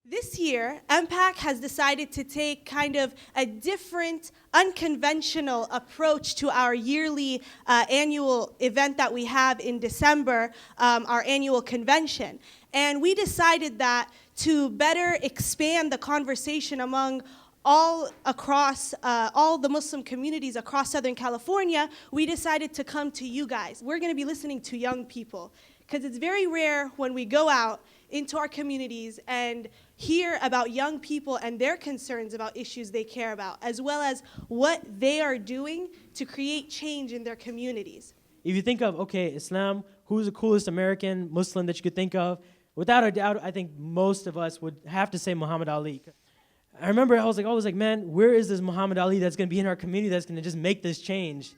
This year, MPAC has decided to take kind of a different, unconventional approach to our yearly annual event that we have in December, our annual convention. And we decided that to better expand the conversation among all across all the Muslim communities across Southern California, we decided to come to you guys. We're going to be listening to young people, because it's very rare when we go out into our communities and hear about young people and their concerns about issues they care about, as well as what they are doing to create change in their communities. If you think of, okay, Islam, who's the coolest American Muslim that you could think of? Without a doubt, I think most of us would have to say Muhammad Ali. I remember I was like, man, where is this Muhammad Ali that's going to be in our community that's going to just make this change?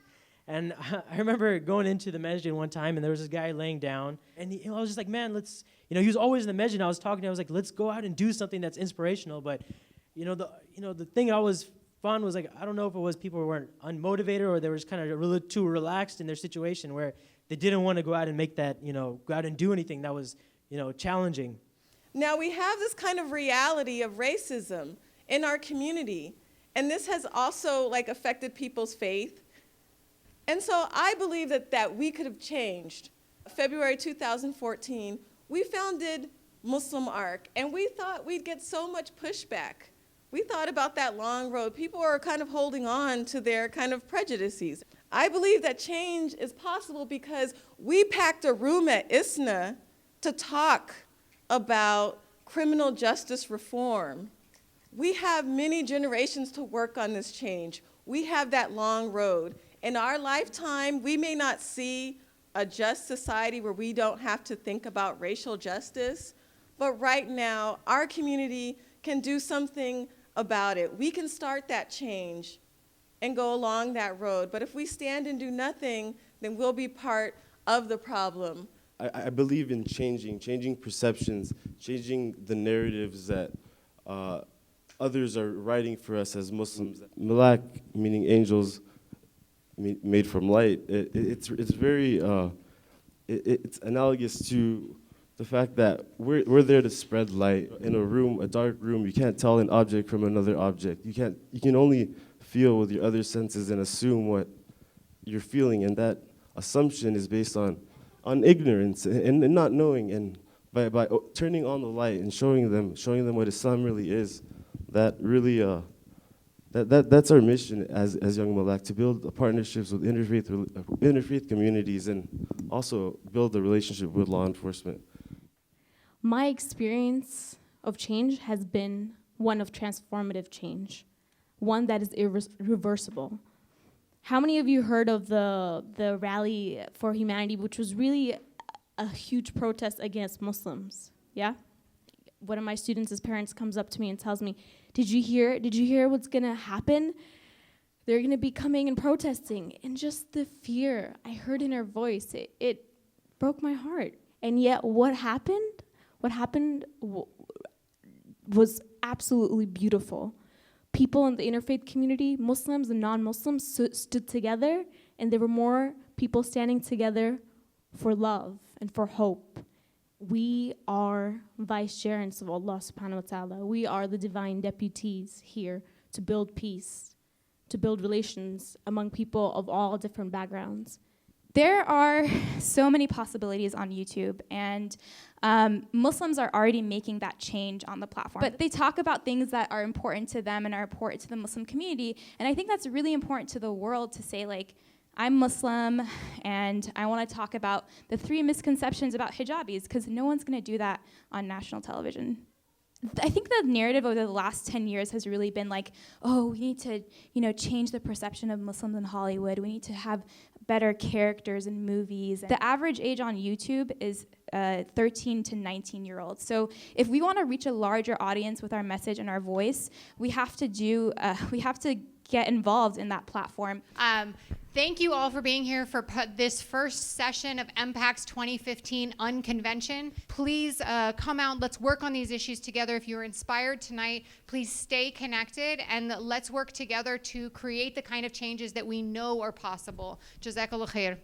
And I remember going into the masjid one time, and there was this guy laying down, and I was just like, man, let's, he was always in the masjid, and I was talking to him, I was like, let's go out and do something that's inspirational. But, the thing I was fun was like, I don't know if it was people who weren't unmotivated or they were just kind of really too relaxed in their situation where they didn't want to go out and make that, go out and do anything that was, challenging. Now we have this kind of reality of racism in our community, and this has also affected people's faith. And so I believe that we could have changed. February 2014, we founded Muslim Arc, and we thought we'd get so much pushback. We thought about that long road. People are kind of holding on to their kind of prejudices. I believe that change is possible because we packed a room at ISNA to talk about criminal justice reform. We have many generations to work on this change. We have that long road. In our lifetime, we may not see a just society where we don't have to think about racial justice, but right now, our community can do something about it. We can start that change and go along that road, but if we stand and do nothing, then we'll be part of the problem. I believe in changing perceptions, changing the narratives that others are writing for us as Muslims. Malak, meaning angels, made from light. It's very it's analogous to the fact that we're there to spread light. In a room, a dark room, you can't tell an object from another object. You can only feel with your other senses and assume what you're feeling, and that assumption is based on ignorance and not knowing. And by turning on the light and showing them what Islam really is, that really that's our mission as Young Malak, to build partnerships with interfaith communities and also build a relationship with law enforcement. My experience of change has been one of transformative change, one that is irreversible. How many of you heard of the Rally for Humanity, which was really a huge protest against Muslims? Yeah? One of my students' parents comes up to me and tells me, Did you hear what's gonna happen? They're gonna be coming and protesting. And just the fear I heard in her voice, it broke my heart. And yet what happened? What happened was absolutely beautiful. People in the interfaith community, Muslims and non-Muslims, stood together, and there were more people standing together for love and for hope. We are vicegerents of Allah subhanahu wa ta'ala. We are the divine deputies here to build peace, to build relations among people of all different backgrounds. There are so many possibilities on YouTube, and Muslims are already making that change on the platform. But they talk about things that are important to them and are important to the Muslim community, and I think that's really important to the world to say, I'm Muslim, and I want to talk about the 3 misconceptions about hijabis, because no one's going to do that on national television. I think the narrative over the last 10 years has really been we need to, change the perception of Muslims in Hollywood. We need to have better characters in movies. The average age on YouTube is 13 to 19-year-olds. So if we want to reach a larger audience with our message and our voice, we have to get involved in that platform. Thank you all for being here for this first session of MPAC's 2015 Unconvention. Please come out, let's work on these issues together. If you're inspired tonight, please stay connected and let's work together to create the kind of changes that we know are possible. Jazakallah khair.